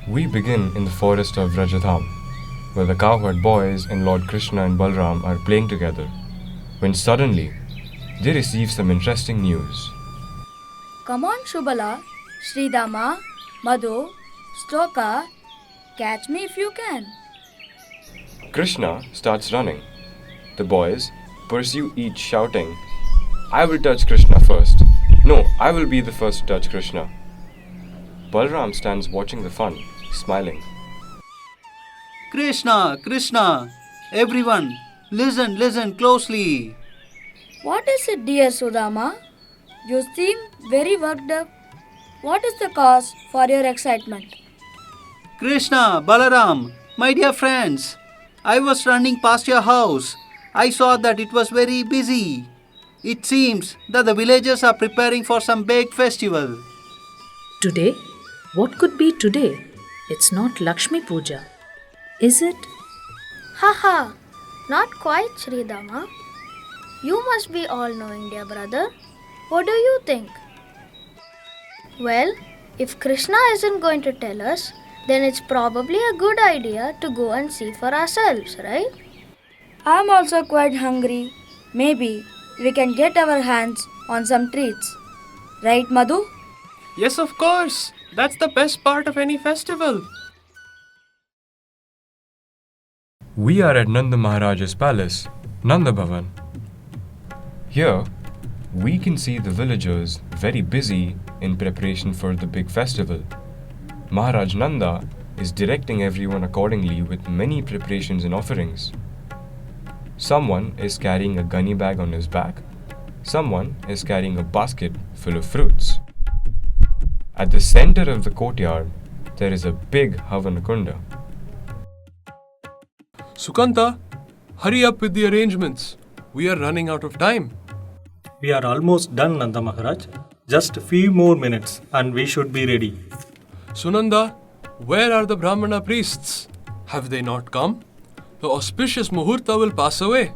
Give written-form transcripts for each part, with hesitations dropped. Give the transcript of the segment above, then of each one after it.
We begin in the forest of Rajadham, where the cowherd boys and Lord Krishna and Balram are playing together, when suddenly they receive some interesting news. Come on, Shubala, Sridama, Madhu, Stoka, catch me if you can. Krishna starts running. The boys pursue each shouting, I will touch Krishna first. No, I will be the first to touch Krishna. Balram stands watching the fun, smiling. Krishna, Krishna, everyone, listen closely. What is it, dear Sudama? You seem very worked up. What is the cause for your excitement? Krishna, Balaram, my dear friends, I was running past your house. I saw that it was very busy. It seems that the villagers are preparing for some big festival. Today? What could be today? It's not Lakshmi Puja. Is it? Haha, not quite, Sridama. You must be all-knowing, dear brother. What do you think? Well, if Krishna isn't going to tell us, then it's probably a good idea to go and see for ourselves, right? I'm also quite hungry. Maybe we can get our hands on some treats. Right, Madhu? Yes, of course. That's the best part of any festival. We are at Nanda Maharaj's palace, Nanda Bhavan. Here, we can see the villagers very busy in preparation for the big festival. Maharaj Nanda is directing everyone accordingly with many preparations and offerings. Someone is carrying a gunny bag on his back. Someone is carrying a basket full of fruits. At the center of the courtyard, there is a big Havanakunda. Sukanta, hurry up with the arrangements. We are running out of time. We are almost done, Nanda Maharaj. Just a few more minutes and we should be ready. Sunanda, where are the Brahmana priests? Have they not come? The auspicious Muhurta will pass away.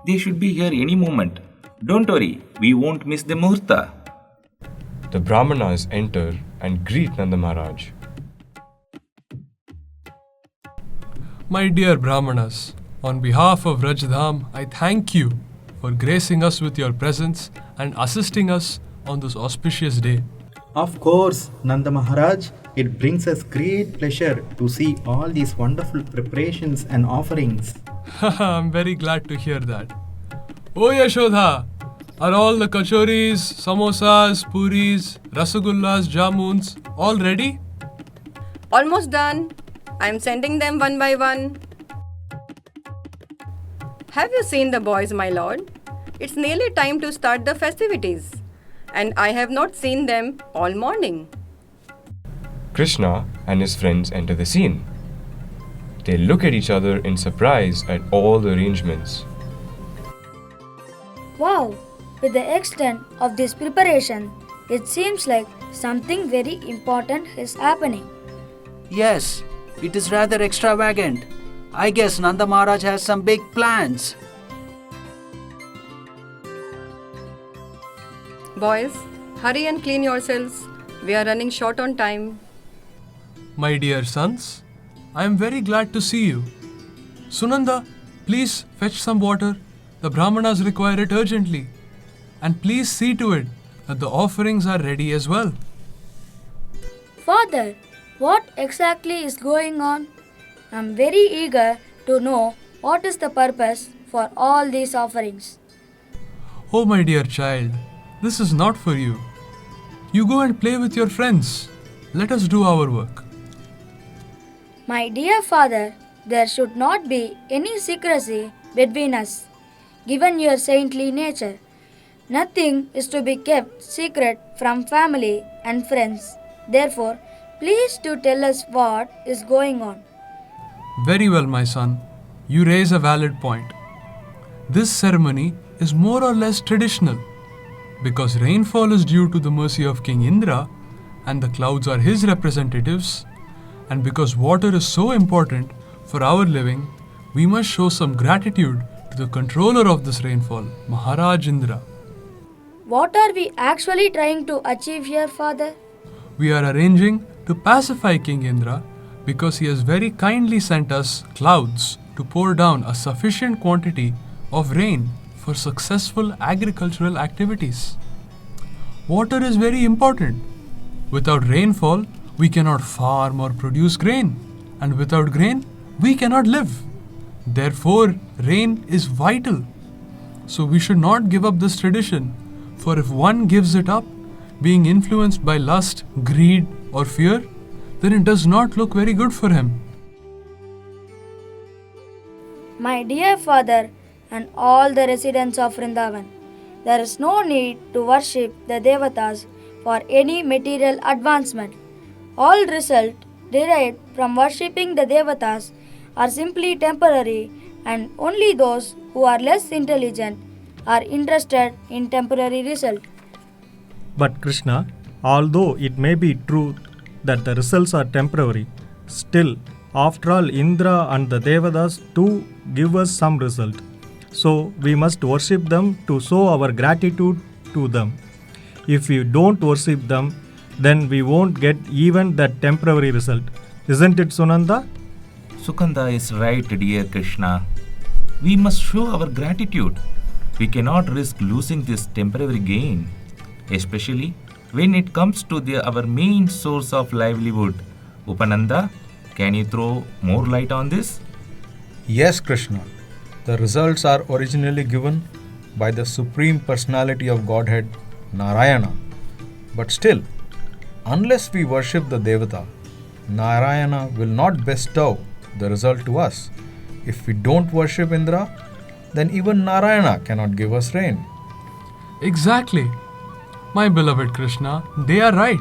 They should be here any moment. Don't worry, we won't miss the Muhurta. The Brahmanas enter and greet Nanda Maharaj. My dear Brahmanas, on behalf of Rajdham, I thank you for gracing us with your presence and assisting us on this auspicious day. Of course, Nanda Maharaj, it brings us great pleasure to see all these wonderful preparations and offerings. I'm very glad to hear that. Oh Yashodha, are all the kachoris, samosas, puris, rasagullas, jamuns all ready? Almost done. I'm sending them one by one. Have you seen the boys, my lord? It's nearly time to start the festivities, and I have not seen them all morning. Krishna and his friends enter the scene. They look at each other in surprise at all the arrangements. Wow! With the extent of this preparation, it seems like something very important is happening. Yes, it is rather extravagant. I guess Nanda Maharaj has some big plans. Boys, hurry and clean yourselves. We are running short on time. My dear sons, I am very glad to see you. Sunanda, please fetch some water. The Brahmanas require it urgently. And please see to it that the offerings are ready as well. Father, what exactly is going on? I'm very eager to know what is the purpose for all these offerings. Oh, my dear child, this is not for you. You go and play with your friends. Let us do our work. My dear father, there should not be any secrecy between us. Given your saintly nature, nothing is to be kept secret from family and friends. Therefore, please do tell us what is going on. Very well, my son. You raise a valid point. This ceremony is more or less traditional. Because rainfall is due to the mercy of King Indra and the clouds are his representatives, and because water is so important for our living, we must show some gratitude to the controller of this rainfall, Maharaj Indra. What are we actually trying to achieve here, Father? We are arranging to pacify King Indra because he has very kindly sent us clouds to pour down a sufficient quantity of rain for successful agricultural activities. Water is very important. Without rainfall, we cannot farm or produce grain, and without grain, we cannot live. Therefore, rain is vital. So we should not give up this tradition, for if one gives it up, being influenced by lust, greed, or fear, then it does not look very good for him. My dear father and all the residents of Vrindavan, there is no need to worship the Devatas for any material advancement. All result derived from worshipping the Devatas are simply temporary, and only those who are less intelligent are interested in temporary result. But Krishna, although it may be true that the results are temporary, still, after all, Indra and the Devatas too give us some result. So we must worship them to show our gratitude to them. If we don't worship them, then we won't get even that temporary result. Isn't it, Sunanda? Sukanda is right, dear Krishna. We must show our gratitude. We cannot risk losing this temporary gain, especially when it comes to our main source of livelihood. Upananda, can you throw more light on this? Yes, Krishna. The results are originally given by the Supreme Personality of Godhead, Narayana. But still, unless we worship the Devata, Narayana will not bestow the result to us. If we don't worship Indra, then even Narayana cannot give us rain. Exactly. My beloved Krishna, they are right.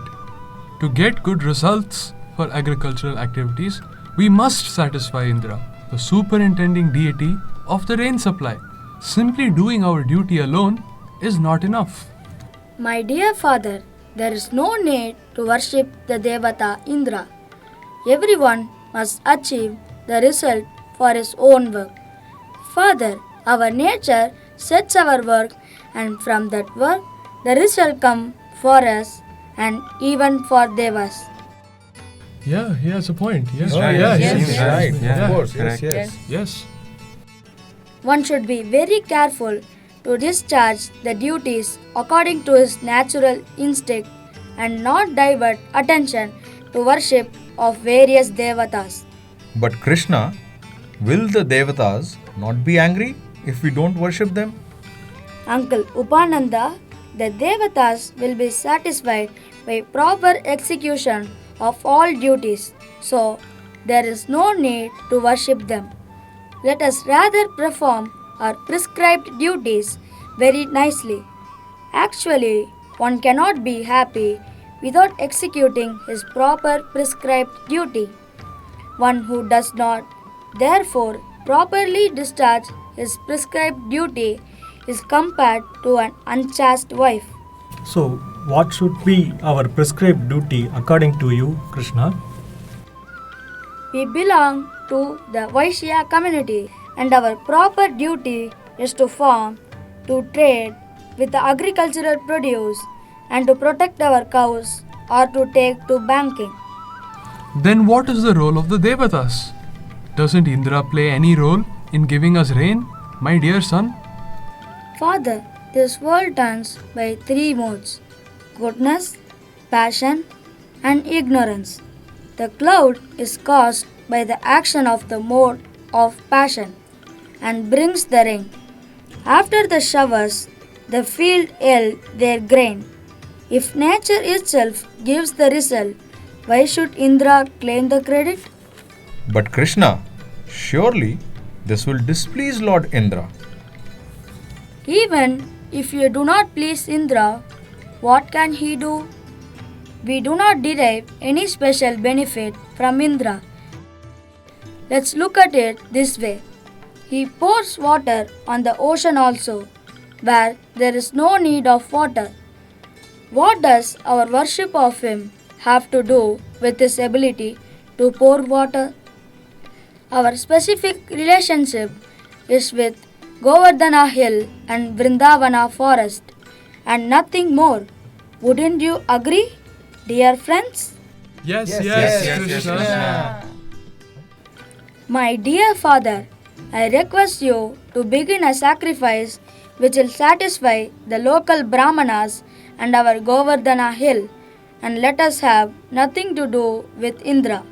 To get good results for agricultural activities, we must satisfy Indra, the superintending deity of the rain supply. Simply doing our duty alone is not enough. My dear father, there is no need to worship the Devata Indra. Everyone must achieve the result for his own work. Father, our nature sets our work, and from that work, the result comes for us and even for Devas. Yeah, he has a point. Yes. Oh, yeah, yes, yes, right. Yeah. Of course, Correct. Yes. One should be very careful to discharge the duties according to his natural instinct and not divert attention to worship of various devatas. But Krishna, will the Devatas not be angry if we don't worship them? Uncle Upananda, the devatas will be satisfied by proper execution of all duties, so there is no need to worship them. Let us rather perform our prescribed duties very nicely. Actually, one cannot be happy without executing his proper prescribed duty. One who does not, therefore, properly discharge his prescribed duty is compared to an unchaste wife. So, what should be our prescribed duty according to you, Krishna? We belong to the Vaishya community, and our proper duty is to farm, to trade with the agricultural produce, and to protect our cows or to take to banking. Then what is the role of the Devatas? Doesn't Indra play any role in giving us rain, my dear son? Father, this world turns by three modes: goodness, passion, and ignorance. The cloud is caused by the action of the mode of passion and brings the rain. After the showers, the field yield their grain. If nature itself gives the result, why should Indra claim the credit? But Krishna, surely this will displease Lord Indra. Even if you do not please Indra, what can he do? We do not derive any special benefit from Indra. Let's look at it this way. He pours water on the ocean also, where there is no need of water. What does our worship of him have to do with his ability to pour water? Our specific relationship is with Govardhana hill and Vrindavana forest, and nothing more. Wouldn't you agree, dear friends? Yes, Krishna. My dear father, I request you to begin a sacrifice which will satisfy the local Brahmanas and our Govardhana hill, and let us have nothing to do with Indra.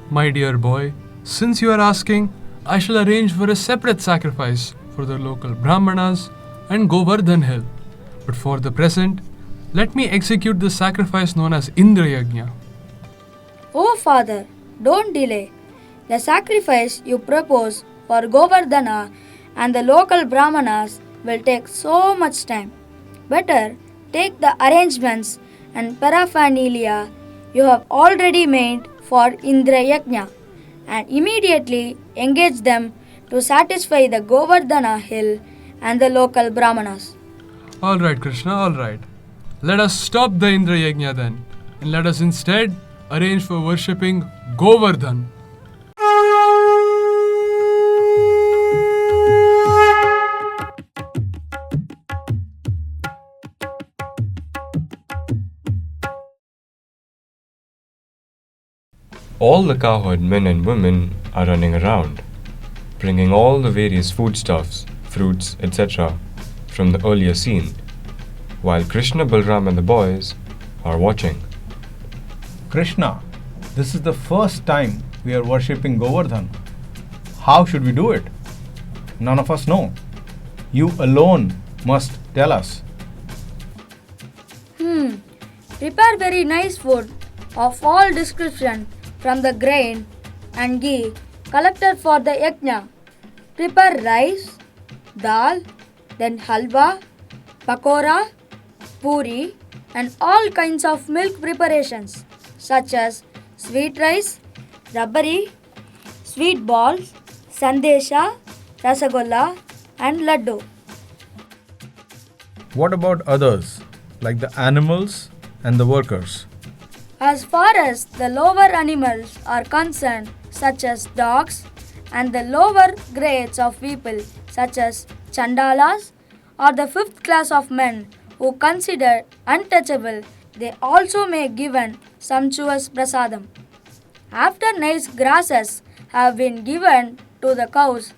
My dear boy, since you are asking, I shall arrange for a separate sacrifice for the local Brahmanas and Govardhan hill. But for the present, let me execute the sacrifice known as Indra Yajna. Oh father, don't delay. The sacrifice you propose for Govardhana and the local Brahmanas will take so much time. Better take the arrangements and paraphernalia you have already made for Indra Yajna and immediately engage them to satisfy the Govardhana hill and the local Brahmanas. Alright, Krishna, alright. Let us stop the Indra Yajna then, and let us instead arrange for worshipping Govardhan. All the cowherd men and women are running around, bringing all the various foodstuffs, fruits, etc. from the earlier scene, while Krishna, Balram and the boys are watching. Krishna, this is the first time we are worshipping Govardhan. How should we do it? None of us know. You alone must tell us. Prepare very nice food of all description from the grain and ghee collected for the yajna. Prepare rice, dal, then halwa, pakora, puri and all kinds of milk preparations such as sweet rice, rabari, sweet balls, sandesha, rasagolla and laddu. What about others, like the animals and the workers? As far as the lower animals are concerned, such as dogs, and the lower grades of people, such as chandalas, or the fifth class of men who consider untouchable, they also may given sumptuous prasadam. After nice grasses have been given to the cows,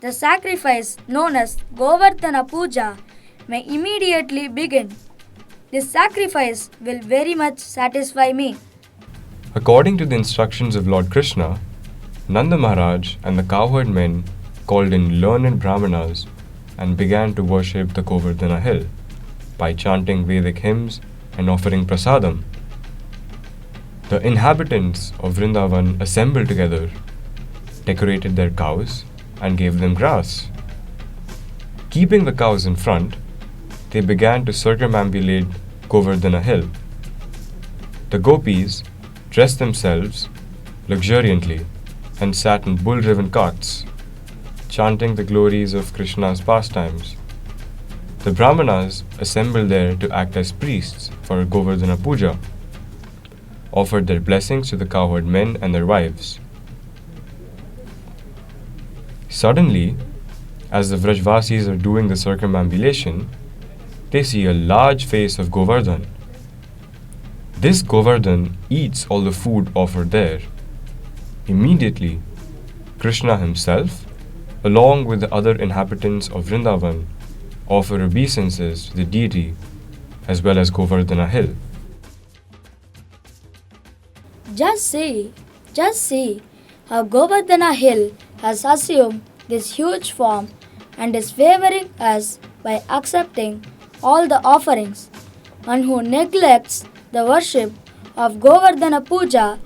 the sacrifice known as Govardhana puja may immediately begin. This sacrifice will very much satisfy me. According to the instructions of Lord Krishna, Nanda Maharaj and the cowherd men called in learned Brahmanas and began to worship the Govardhana hill by chanting Vedic hymns and offering prasadam. The inhabitants of Vrindavan assembled together, decorated their cows, and gave them grass. Keeping the cows in front, they began to circumambulate Govardhana hill. The gopis dressed themselves luxuriantly and sat in bull-driven carts, chanting the glories of Krishna's pastimes. The Brahmanas assembled there to act as priests for Govardhana puja, offered their blessings to the cowherd men and their wives. Suddenly, as the Vrajvasis are doing the circumambulation, they see a large face of Govardhan. This Govardhan eats all the food offered there. Immediately, Krishna himself, along with the other inhabitants of Vrindavan, offer obeisances to the deity as well as Govardhana hill. Just see how Govardhana hill has assumed this huge form and is favoring us by accepting all the offerings. One who neglects the worship of Govardhana puja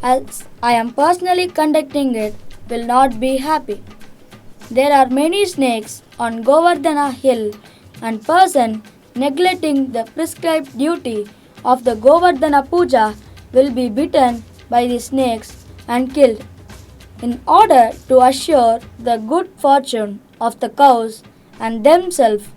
as I am personally conducting it will not be happy. There are many snakes on Govardhana hill and person neglecting the prescribed duty of the Govardhana puja will be bitten by the snakes and killed. In order to assure the good fortune of the cows and themselves,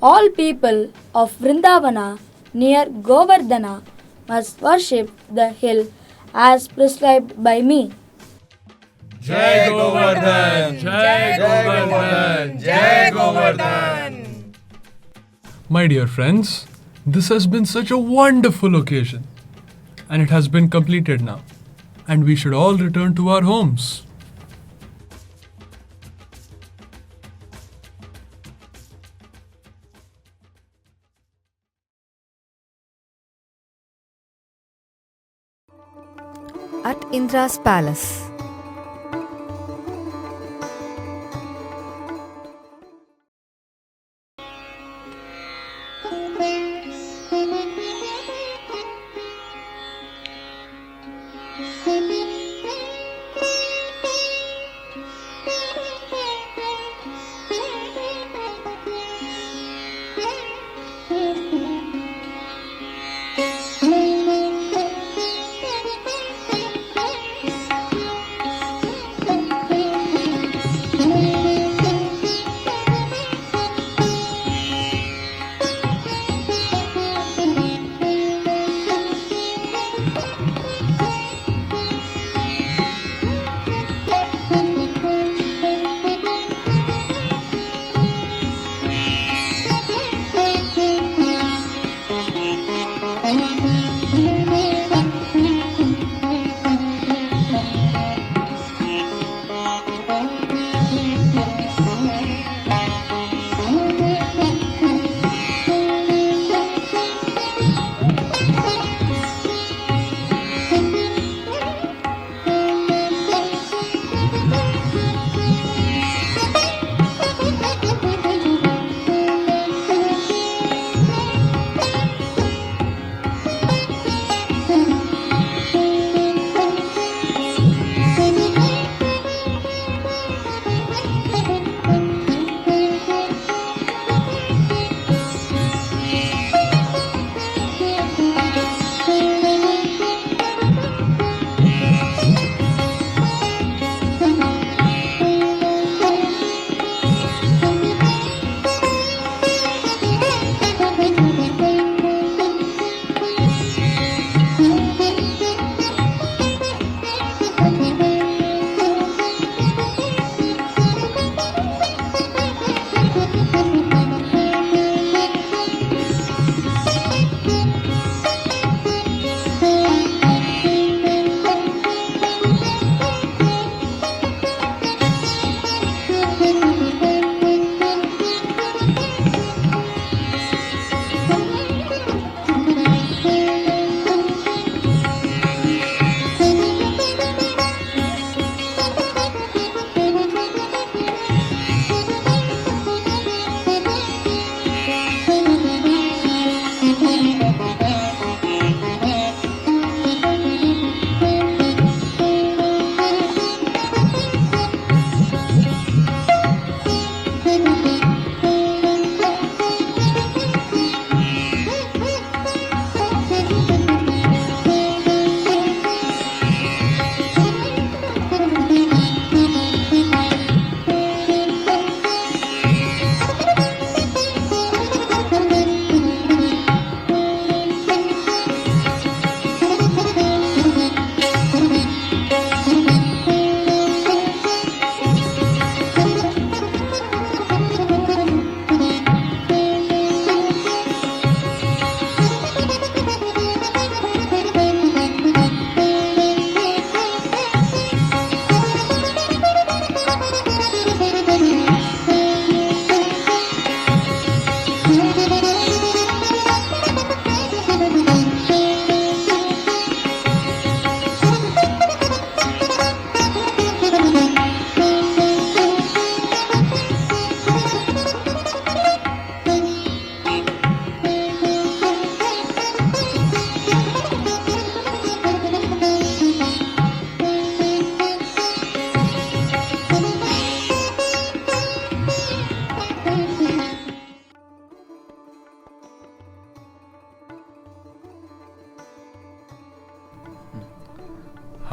all people of Vrindavana near Govardhana must worship the hill as prescribed by me. Jai Govardhan! Jai Govardhan! Jai Govardhan! My dear friends, this has been such a wonderful occasion. and it has been completed now, and we should all return to our homes. At Indra's palace.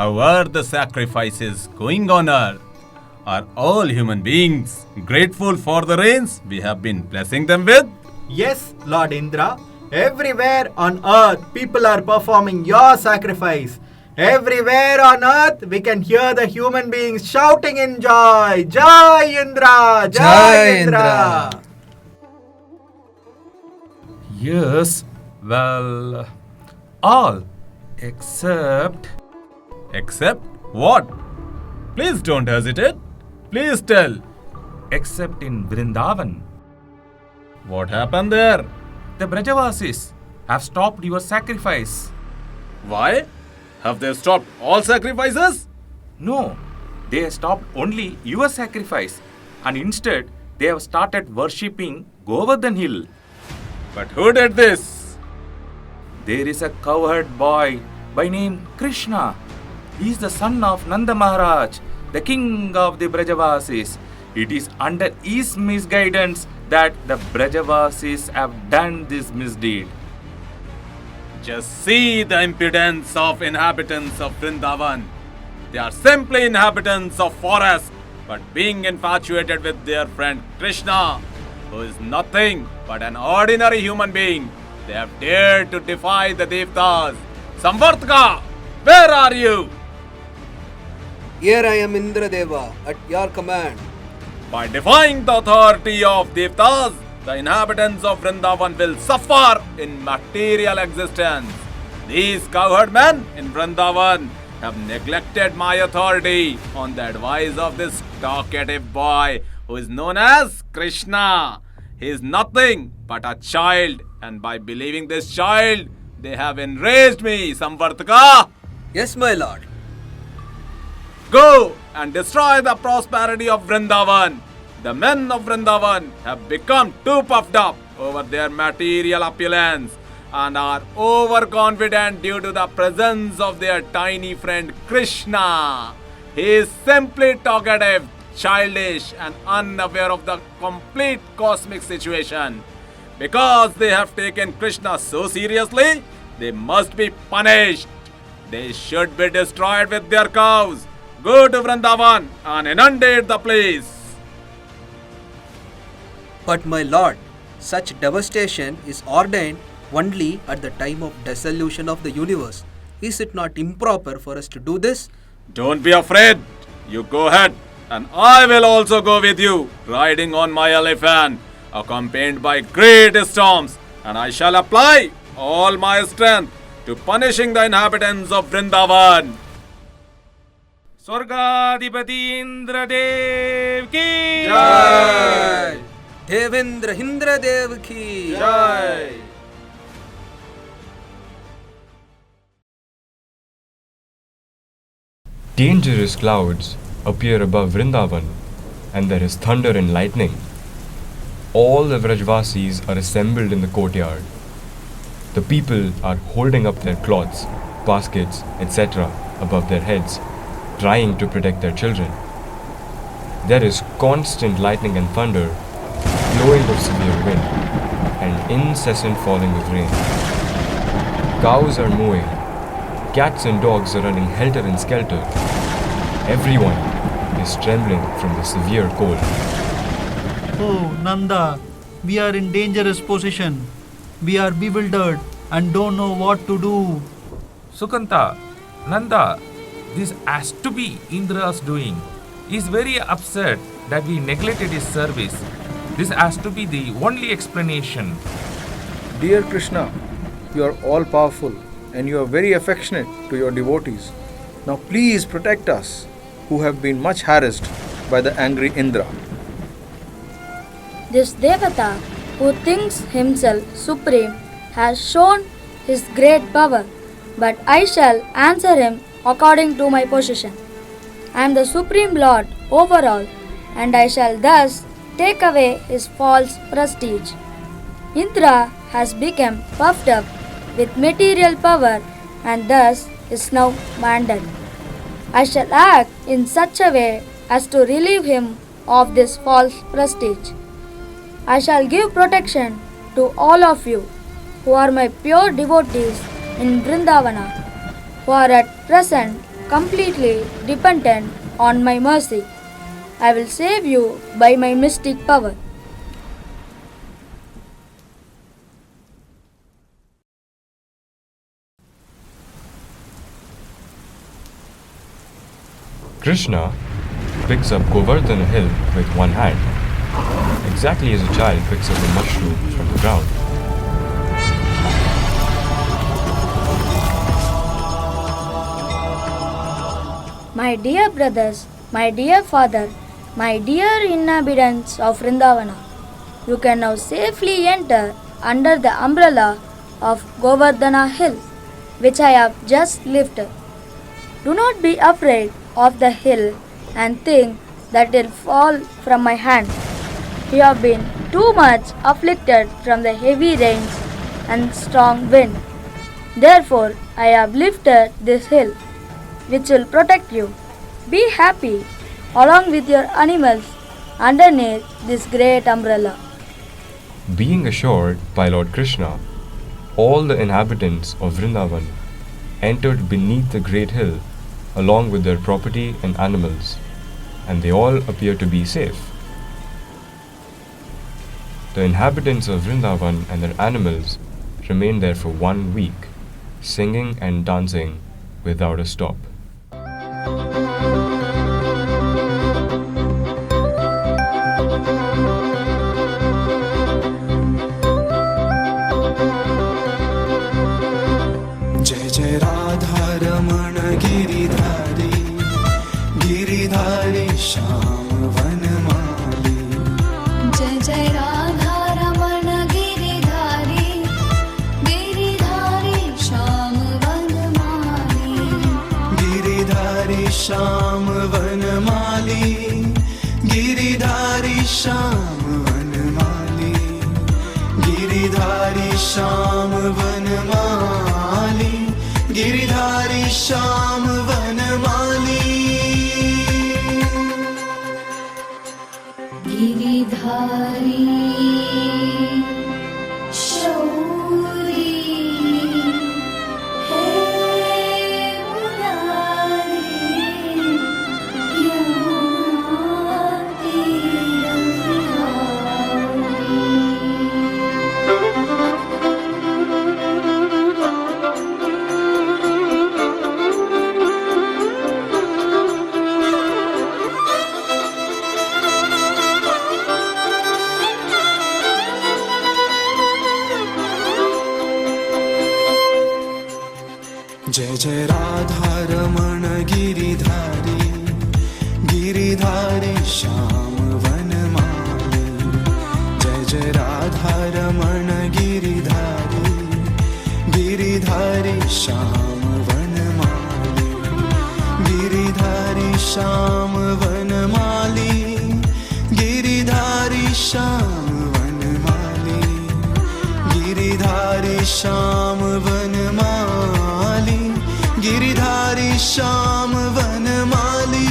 How are the sacrifices going on earth? Are all human beings grateful for the rains we have been blessing them with? Yes, Lord Indra. Everywhere on earth, people are performing your sacrifice. Everywhere on earth, we can hear the human beings shouting in joy. Jai Indra! Jai Indra! Yes, well, all. Except. Except what? Please don't hesitate. Please tell. Except in Vrindavan. What happened there? The Brajavasis have stopped your sacrifice. Why? Have they stopped all sacrifices? No, they have stopped only your sacrifice, and instead they have started worshipping Govardhan Hill. But who did this? There is a cowherd boy by name Krishna. He is the son of Nanda Maharaj, the king of the Brajavasis. It is under his misguidance that the Brajavasis have done this misdeed. Just see the impudence of inhabitants of Vrindavan. They are simply inhabitants of forest, but being infatuated with their friend Krishna, who is nothing but an ordinary human being, they have dared to defy the Devtas. Samvartaka, where are you? Here I am, Indradeva, at your command. By defying the authority of Devtas, the inhabitants of Vrindavan will suffer in material existence. These cowherd men in Vrindavan have neglected my authority on the advice of this talkative boy who is known as Krishna. He is nothing but a child, and by believing this child, they have enraged me, Samvartaka. Yes, my lord. Go and destroy the prosperity of Vrindavan. The men of Vrindavan have become too puffed up over their material opulence and are overconfident due to the presence of their tiny friend Krishna. He is simply talkative, childish, and unaware of the complete cosmic situation. Because they have taken Krishna so seriously, they must be punished. They should be destroyed with their cows. Go to Vrindavan and inundate the place. But my lord, such devastation is ordained only at the time of dissolution of the universe. Is it not improper for us to do this? Don't be afraid. You go ahead, and I will also go with you, riding on my elephant, accompanied by great storms, and I shall apply all my strength to punishing the inhabitants of Vrindavan. Swargadipati Indradev ki Jai! Devendra Indradev ki Jai! Dangerous clouds appear above Vrindavan, and there is thunder and lightning. All the Vrajvasis are assembled in the courtyard. The people are holding up their cloths, baskets, etc. above their heads, trying to protect their children. There is constant lightning and thunder, blowing of severe wind, and incessant falling of rain. Cows are mooing. Cats and dogs are running helter and skelter. Everyone is trembling from the severe cold. Oh, Nanda, we are in dangerous position. We are bewildered and don't know what to do. Sukanta, Nanda, this has to be Indra's doing. He is very upset that we neglected his service. This has to be the only explanation. Dear Krishna, you are all powerful and you are very affectionate to your devotees. Now please protect us, who have been much harassed by the angry Indra. This Devata, who thinks himself supreme, has shown his great power, but I shall answer him according to my position. I am the Supreme Lord over all, and I shall thus take away his false prestige. Indra has become puffed up with material power and thus is now mandal. I shall act in such a way as to relieve him of this false prestige. I shall give protection to all of you who are my pure devotees in Vrindavana, who are at present completely dependent on my mercy. I will save you by my mystic power. Krishna picks up Govardhana hill with one hand, exactly as a child picks up a mushroom from the ground. My dear brothers, my dear father, my dear inhabitants of Vrindavana, you can now safely enter under the umbrella of Govardhana hill, which I have just lifted. Do not be afraid of the hill and think that it will fall from my hand. You have been too much afflicted from the heavy rains and strong wind. Therefore, I have lifted this hill, which will protect you. Be happy, along with your animals, underneath this great umbrella. Being assured by Lord Krishna, all the inhabitants of Vrindavan entered beneath the great hill along with their property and animals, and they all appear to be safe. The inhabitants of Vrindavan and their animals remained there for 1 week, singing and dancing without a stop. जय जय राधा रमण गिरिधारी गिरिधारी श्याम वनमाली जय जय राधा रमण गिरिधारी गिरिधारी श्याम वनमाली गिरिधारी श्याम वनमाली गिरिधारी श्याम वनमाली गिरिधारी श्याम वनमाली गिरिधारी श्याम वनमाली गिरिधारी शौरी हे मुरारी यमुना जय जय राधा रमण गिरिधारी गिरिधारी श्याम वनमाली जय जय राधा रमण गिरिधारी गिरिधारी श्याम वनमाली गिरिधारी श्याम वनमाली गिरिधारी श्याम वनमाली गिरिधारी श्याम वनमाली गिरिधारी श्याम वनमाली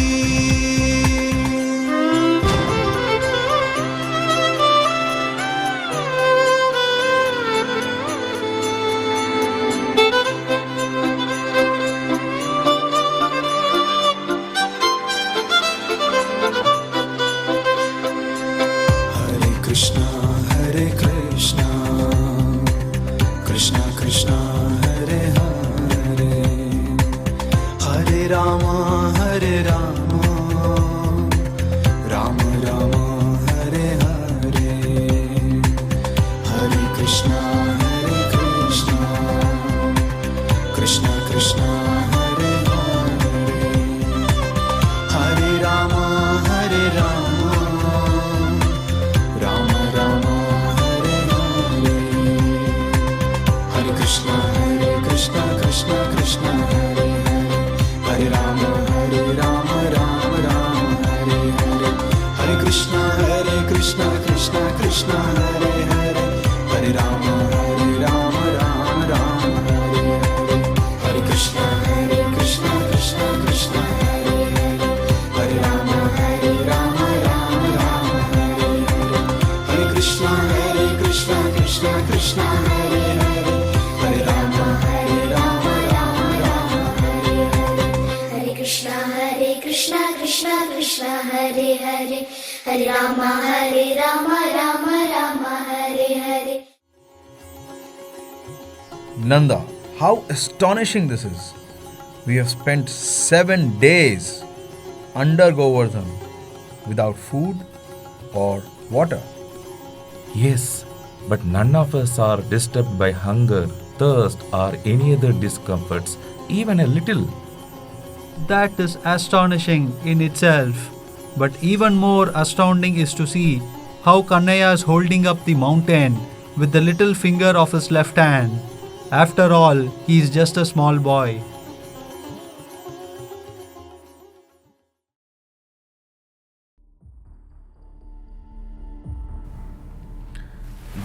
हरे Krishna Krishna Krishna Hare Hare Hare Rama Ram Ram Hare Hare Hare Krishna Krishna Krishna Hare Hare Hare Ram Ram Ram Hare Hare Hare Krishna Krishna Krishna Hare Hare Hare Ram Ram Ram Hare Hare Hare Krishna Krishna Krishna Hare Hare Hare Ram Ram Ram Hare Hare Hare Krishna Krishna Krishna Hare Hare Hare Ram Ram Ram Hare Hare Hare Krishna Krishna Krishna Hare Hare Hare Ram Ram Ram Hare Hare Hare Krishna Krishna Krishna Hare Hare Hare Ram Ram Ram Hare Hare Nanda, how astonishing this is! We have spent 7 days under Govardhan without food or water. Yes, but none of us are disturbed by hunger, thirst, or any other discomforts, even a little. That is astonishing in itself. But even more astounding is to see how Kannaya is holding up the mountain with the little finger of his left hand. After all, he is just a small boy.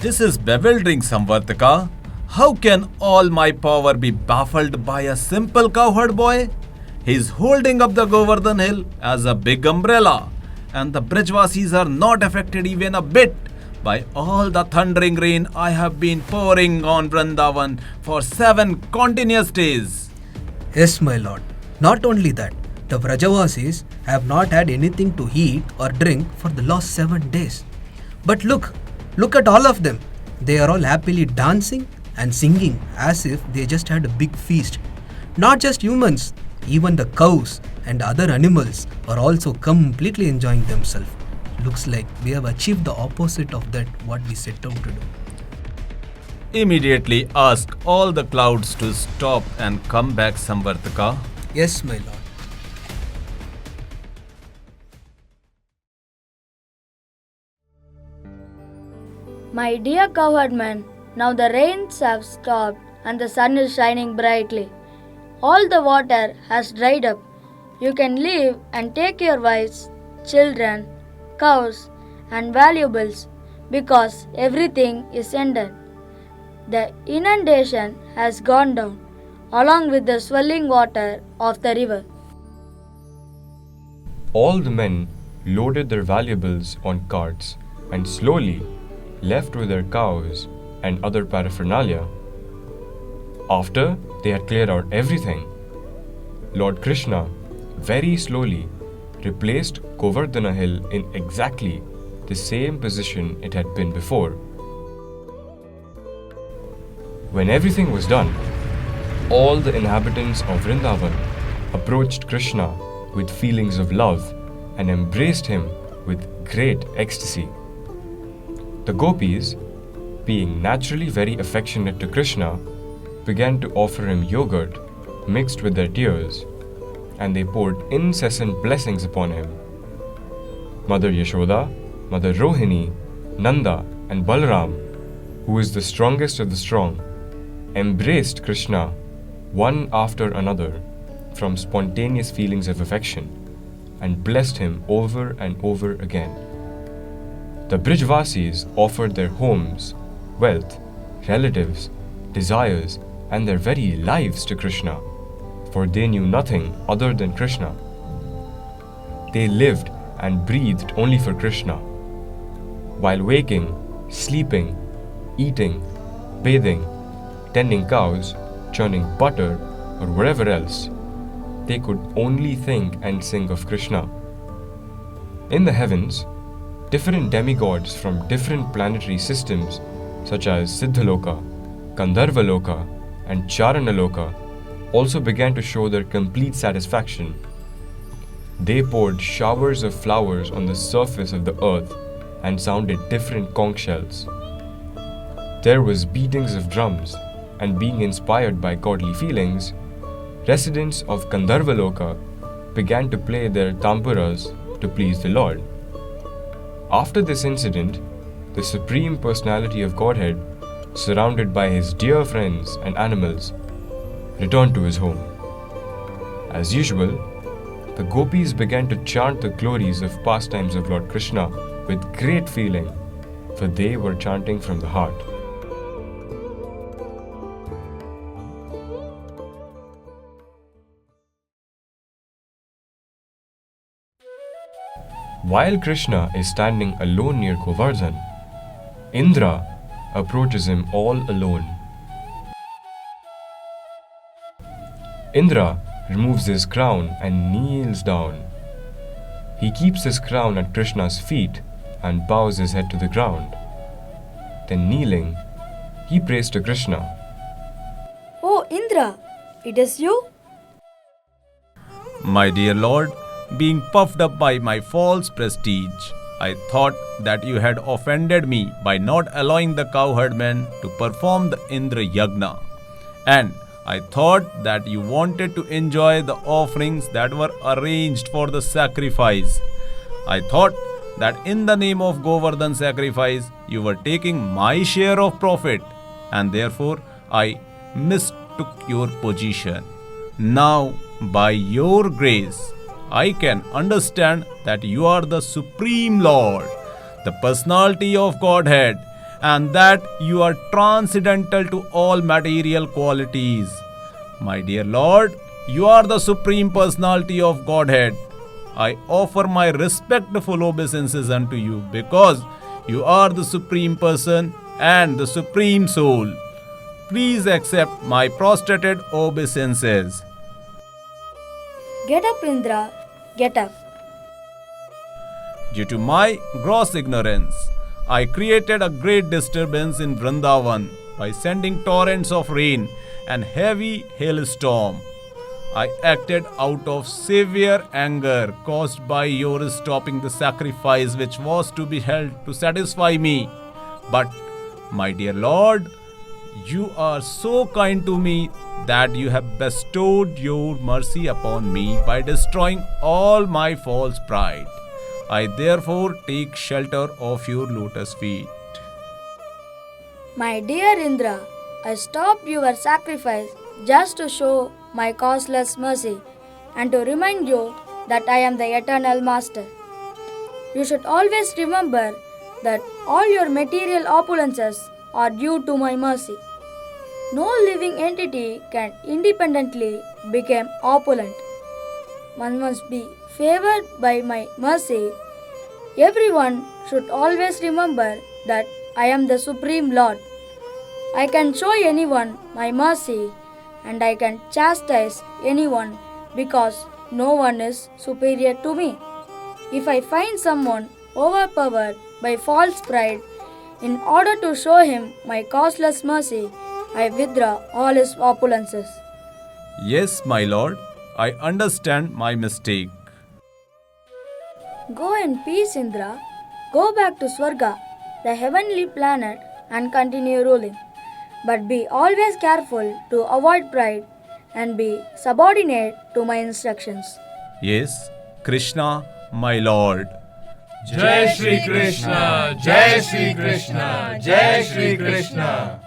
This is bewildering, Samvartaka. How can all my power be baffled by a simple cowherd boy? He's holding up the Govardhan hill as a big umbrella, and the Brijvasis are not affected even a bit by all the thundering rain I have been pouring on Vrindavan for 7 continuous days. Yes, my lord. Not only that, the Vrajavasis have not had anything to eat or drink for the last 7 days. But look at all of them. They are all happily dancing and singing as if they just had a big feast. Not just humans, even the cows and other animals are also completely enjoying themselves. Looks like we have achieved the opposite of that what we set out to do. Immediately ask all the clouds to stop and come back, Samvartaka. Yes, my lord. My dear cowherdman, now the rains have stopped and the sun is shining brightly. All the water has dried up. You can leave and take your wives, children, cows, and valuables because everything is ended. The inundation has gone down along with the swelling water of the river. All the men loaded their valuables on carts and slowly left with their cows and other paraphernalia. After they had cleared out everything, Lord Krishna very slowly replaced Govardhana hill in exactly the same position it had been before. When everything was done, all the inhabitants of Vrindavan approached Krishna with feelings of love and embraced him with great ecstasy. The gopis, being naturally very affectionate to Krishna, began to offer him yogurt mixed with their tears, and they poured incessant blessings upon him. Mother Yashoda, Mother Rohini, Nanda, and Balaram, who is the strongest of the strong, embraced Krishna one after another from spontaneous feelings of affection and blessed him over and over again. The Brijvasis offered their homes, wealth, relatives, desires, and their very lives to Krishna, for they knew nothing other than Krishna. They lived and breathed only for Krishna. While waking, sleeping, eating, bathing, tending cows, churning butter, or whatever else, they could only think and sing of Krishna. In the heavens, different demigods from different planetary systems such as Siddhaloka, Gandharvaloka, and Charanaloka also began to show their complete satisfaction. They poured showers of flowers on the surface of the earth and sounded different conch shells. There was beatings of drums, and being inspired by godly feelings, residents of Gandharvaloka began to play their tamburas to please the Lord. After this incident, the Supreme Personality of Godhead, surrounded by his dear friends and animals, returned to his home. As usual, the gopis began to chant the glories of pastimes of Lord Krishna with great feeling, for they were chanting from the heart. While Krishna is standing alone near Govardhan, Indra approaches him all alone. Indra removes his crown and kneels down. He keeps his crown at Krishna's feet and bows his head to the ground. Then kneeling, he prays to Krishna. Oh Indra, it is you? My dear Lord, being puffed up by my false prestige, I thought that you had offended me by not allowing the cowherdmen to perform the Indra Yagna. And I thought that you wanted to enjoy the offerings that were arranged for the sacrifice. I thought that in the name of Govardhan sacrifice, you were taking my share of profit, and therefore I mistook your position. Now, by your grace, I can understand that you are the Supreme Lord, the personality of Godhead, and that you are transcendental to all material qualities. My dear Lord, you are the Supreme Personality of Godhead. I offer my respectful obeisances unto you because you are the Supreme Person and the Supreme Soul. Please accept my prostrated obeisances. Get up, Indra, get up. Due to my gross ignorance, I created a great disturbance in Vrindavan by sending torrents of rain and heavy hailstorm. I acted out of severe anger caused by your stopping the sacrifice which was to be held to satisfy me. But, my dear Lord, you are so kind to me that you have bestowed your mercy upon me by destroying all my false pride. I therefore take shelter of your lotus feet. My dear Indra, I stopped your sacrifice just to show my causeless mercy and to remind you that I am the eternal master. You should always remember that all your material opulences are due to my mercy. No living entity can independently become opulent. One must be favored by my mercy. Everyone should always remember that I am the Supreme Lord. I can show anyone my mercy and I can chastise anyone because no one is superior to me. If I find someone overpowered by false pride, in order to show him my causeless mercy, I withdraw all his opulences. Yes, my lord, I understand my mistake. Go in peace, Indra. Go back to Swarga, the heavenly planet, and continue ruling. But be always careful to avoid pride and be subordinate to my instructions. Yes, Krishna, my lord. Jai Shri Krishna, Jai Shri Krishna, Jai Shri Krishna.